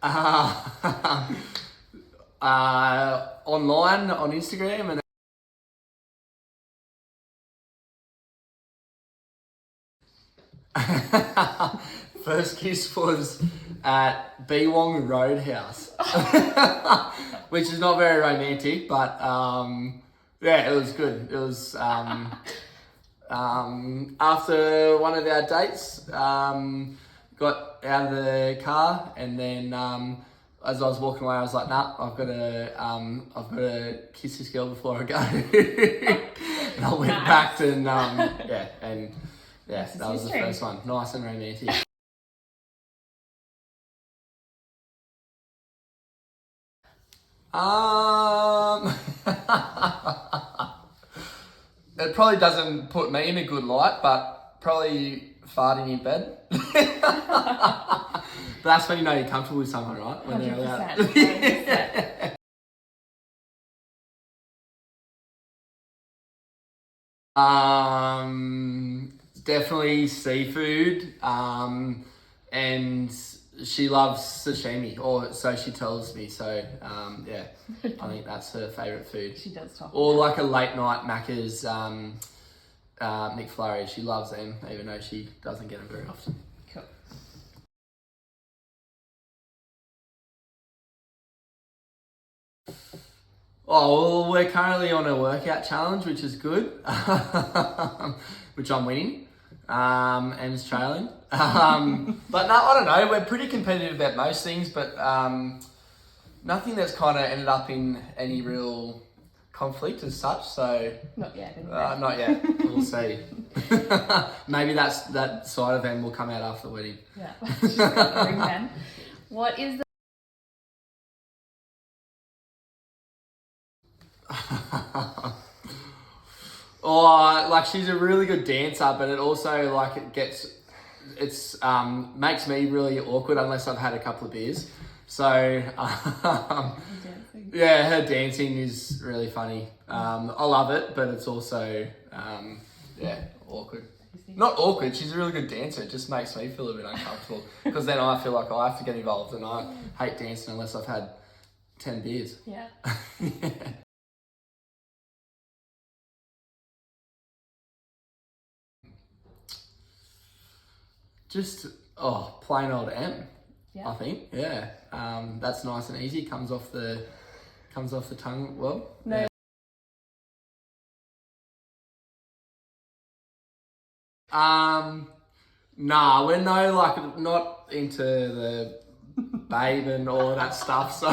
Online on Instagram and first kiss was at Bewong Roadhouse, which is not very romantic, but yeah, it was good. It was after one of our dates, got out of the car, and then as I was walking away, I was like, "Nah, I've got to kiss this girl before I go." And I went back and that was the first one. Nice and romantic. It probably doesn't put me in a good light, but probably farting in bed. But that's when you know you're comfortable with someone, right? When 100%. Definitely seafood. And she loves sashimi, or so she tells me. So yeah, I think that's her favourite food. She does talk. Or like a late night Macca's McFlurry. She loves them, even though she doesn't get them very often. Cool. Oh, well, we're currently on a workout challenge, which is good, which I'm winning, and it's trailing. But no, I don't know. We're pretty competitive about most things, but nothing that's kind of ended up in any real conflict as such. So Not yet. Anyway. not yet. We'll see. Maybe that side of them will come out after the wedding. Yeah. She's got the ring then. What is the Oh, like she's a really good dancer, but it also like makes me really awkward unless I've had a couple of beers. So yeah, her dancing is really funny. I love it, but it's also awkward. Not awkward. She's a really good dancer. It just makes me feel a bit uncomfortable because then I feel like I have to get involved, and I hate dancing unless I've had 10 beers. Yeah. Just plain old M. Yeah. I think. Yeah. That's nice and easy. Comes off the tongue well. No. Yeah. Nah, we're not into the babe and all of that stuff. So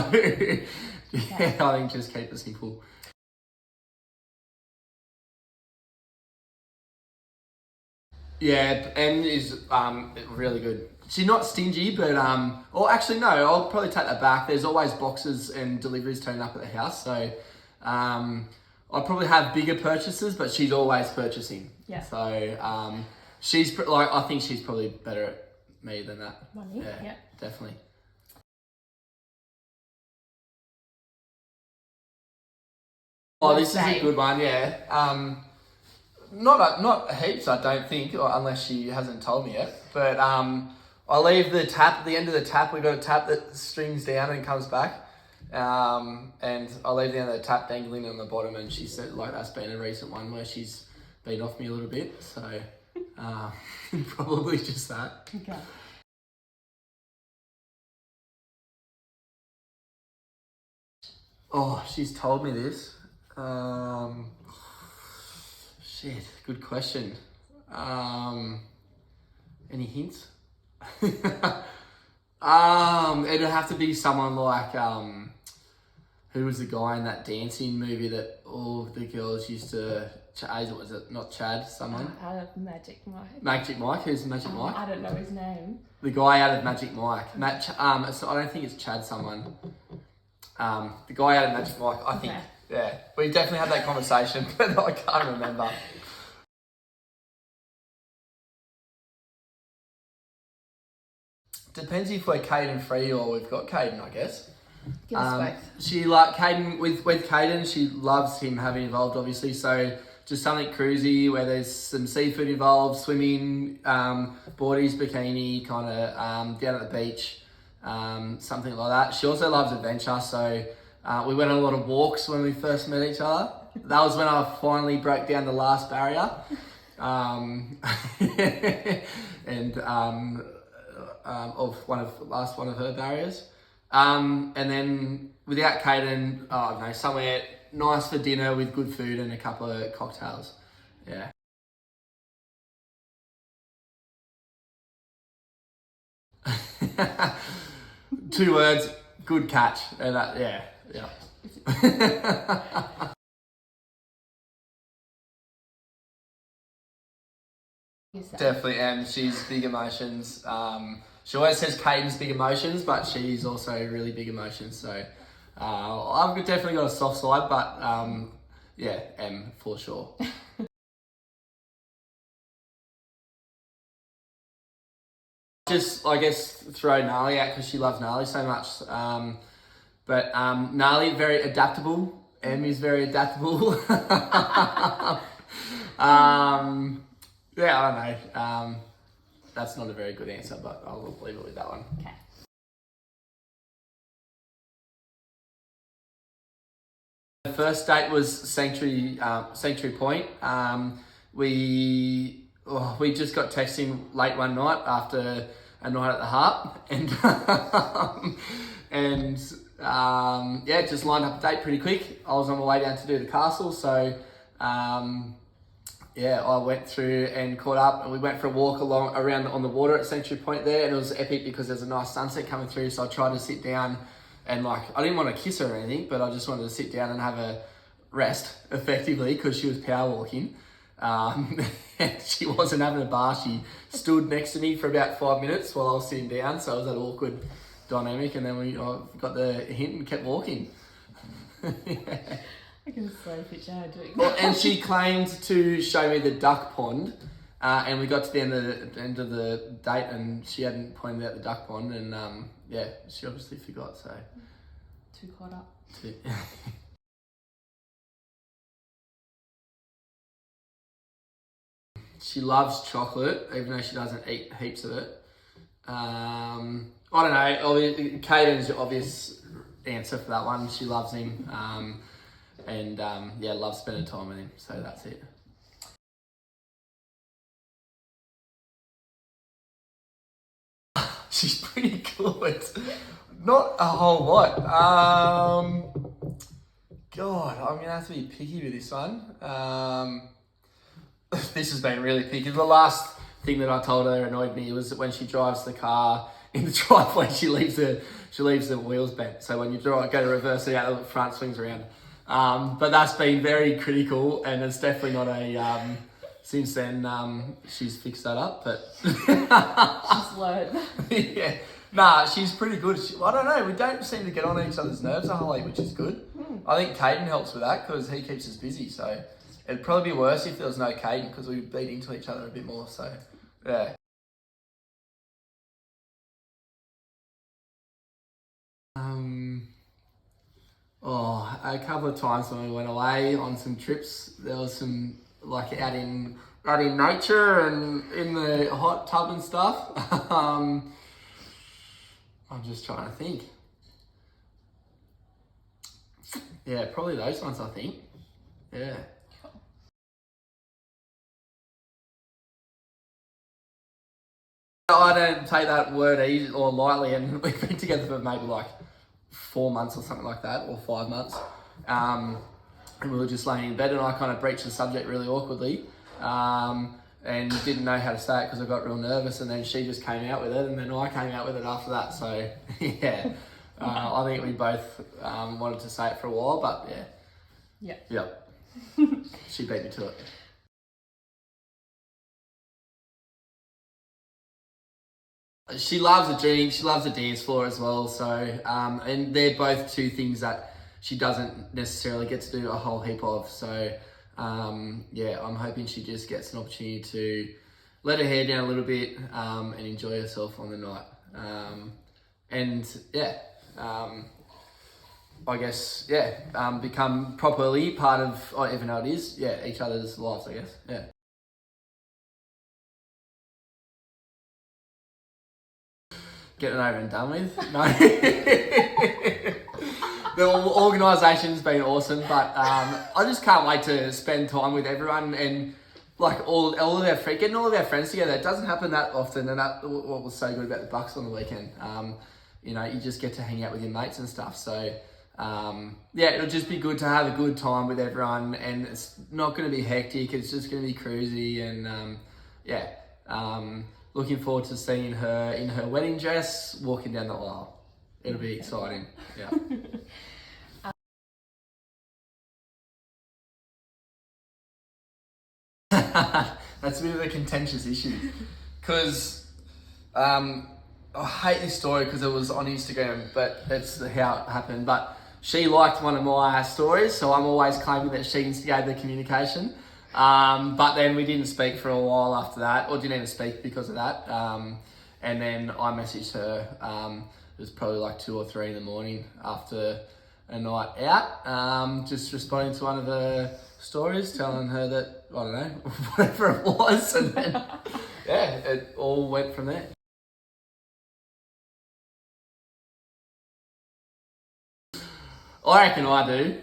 yeah, I think just keep it simple. Yeah, M is really good. She's not stingy, but or actually no, I'll probably take that back. There's always boxes and deliveries turning up at the house, so I probably have bigger purchases, but she's always purchasing. Yeah. So I think she's probably better at me than that. Money. Yeah. Definitely. Oh, this is a good one. Yeah. Not heaps, I don't think, or unless she hasn't told me yet. But I leave the tap at the end of the tap. We've got a tap that strings down and comes back. And I leave the end of the tap dangling on the bottom, and she said that's been a recent one where she's been off me a little bit. So probably just that. Okay. Oh, she's told me this. Shit, good question. Any hints? It'd have to be someone like who was the guy in that dancing movie that all the girls used to? Was it not Chad? Someone? Out of Magic Mike. Magic Mike. Who's Magic Mike? I don't know his name. The guy out of Magic Mike. I don't think it's Chad. Someone. The guy out of Magic Mike. I think. Okay. Yeah, we definitely had that conversation, but I can't remember. Depends if we're Caden free or we've got Caden, I guess. Give us both. She Caden with Caden. She loves him having involved, obviously. So just something cruisy where there's some seafood involved, swimming, boardies, bikini, kind of down at the beach. something like that. She also loves adventure, so we went on a lot of walks when we first met each other. That was when I finally broke down the last barrier, and of last one of her barriers. And then without Caden, I don't know, somewhere nice for dinner with good food and a couple of cocktails. Yeah. Two words, good catch. And yeah. Definitely, and she's big emotions. She always says Caden's big emotions, but she's also really big emotions. So I've definitely got a soft side, but yeah, M for sure. Just, I guess, throw Gnarly out because she loves Gnarly so much. But Gnarly, very adaptable. M is very adaptable. Yeah, I don't know. That's not a very good answer, but I'll leave it with that one. Okay. The first date was Sanctuary Point. We just got texting late one night after a night at the Harp, and yeah, just lined up a date pretty quick. I was on my way down to do the castle, so yeah, I went through and caught up, and we went for a walk around on the water at Sanctuary Point there, and it was epic because there's a nice sunset coming through. So I tried to sit down, and I didn't want to kiss her or anything, but I just wanted to sit down and have a rest, effectively, because she was power walking. And she wasn't having a bar. She stood next to me for about 5 minutes while I was sitting down, so it was that awkward dynamic, and then we got the hint and kept walking. Yeah. I can so picture her doing that. Well, and she claimed to show me the duck pond, and we got to the end of the date, and she hadn't pointed out the duck pond, and yeah, she obviously forgot. So Too caught up. She loves chocolate, even though she doesn't eat heaps of it. I don't know. Caden's the obvious answer for that one. She loves him. And yeah, loves spending time with him. So that's it. She's pretty good. Not a whole lot. God, I'm gonna have to be picky with this one. This has been really picky. The last thing that I told her annoyed me was that when she drives the car in the driveway, she leaves the wheels bent. So when you go to reverse it out, the front swings around. But that's been very critical, and it's definitely not a. Since then, she's fixed that up, but She's learned. yeah, nah, she's pretty good. I don't know. We don't seem to get on each other's nerves a whole heap, which is good. I think Caden helps with that because he keeps us busy. So it'd probably be worse if there was no Caden because we beat into each other a bit more. So yeah. Oh, a couple of times when we went away on some trips, there was some out in nature and in the hot tub and stuff. I'm just trying to think. Yeah, probably those ones, I think. Yeah. I don't take that word easy or lightly, and we've been together for maybe 4 months or something like that, or 5 months. And we were just laying in bed, and I kind of breached the subject really awkwardly, and didn't know how to say it because I got real nervous, and then she just came out with it, and then I came out with it after that. So yeah, I think we both wanted to say it for a while, but yeah. Yep. She beat me to it. She loves a drink, she loves a dance floor as well, so, and they're both two things that she doesn't necessarily get to do a whole heap of, so, yeah, I'm hoping she just gets an opportunity to let her hair down a little bit, and enjoy herself on the night, and, yeah, I guess, yeah, become properly part of, even though it is, yeah, each other's lives, I guess, yeah. Getting it over and done with. No. The organisation's been awesome, but I just can't wait to spend time with everyone and like all of our getting all of our friends together. It doesn't happen that often, and that what was so good about the Bucks on the weekend. You know, you just get to hang out with your mates and stuff. So yeah, it'll just be good to have a good time with everyone, and it's not going to be hectic. It's just going to be cruisy, and yeah. Looking forward to seeing her in her wedding dress walking down the aisle. It'll be exciting. Yeah. That's a bit of a contentious issue because I hate this story because it was on Instagram, but it's how it happened. But she liked one of my stories, so I'm always claiming that she instigated the communication. But then we didn't speak for a while after that, or didn't even speak because of that. And then I messaged her. It was probably like 2 or 3 in the morning after a night out, just responding to one of her stories, telling her that, I don't know, whatever it was. And then, yeah, it all went from there. I reckon I do.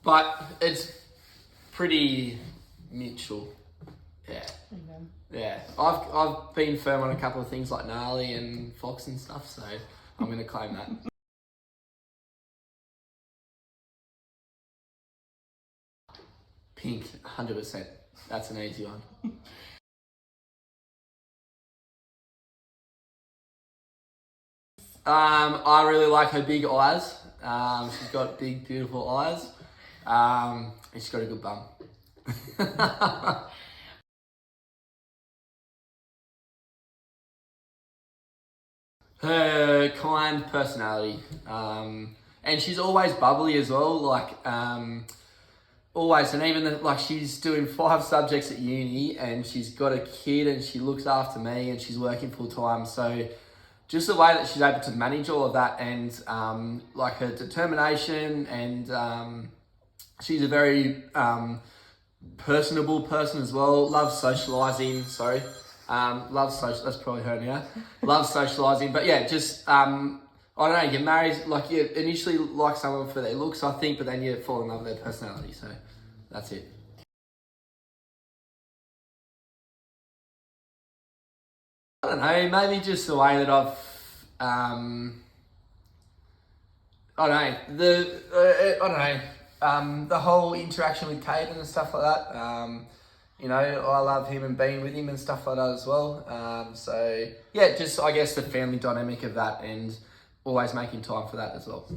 But it's pretty mutual. Yeah. Okay. Yeah. I've been firm on a couple of things like gnarly and fox and stuff, so I'm going to claim that. Pink, 100%. That's an easy one. I really like her big eyes. She's got big, beautiful eyes. And she's got a good bum. Her kind personality. And she's always bubbly as well. Like, always. And even like she's doing 5 subjects at uni and she's got a kid and she looks after me and she's working full time. So just the way that she's able to manage all of that and like her determination and she's a very personable person as well. Loves socialising. Sorry. That's probably her now. Loves socialising. But yeah, just, I don't know, you married, like you initially like someone for their looks, I think, but then you fall in love with their personality. So that's it. I don't know, maybe just the way that I don't know, the whole interaction with Caden and stuff like that. You know, I love him and being with him and stuff like that as well. So yeah, just I guess the family dynamic of that and always making time for that as well.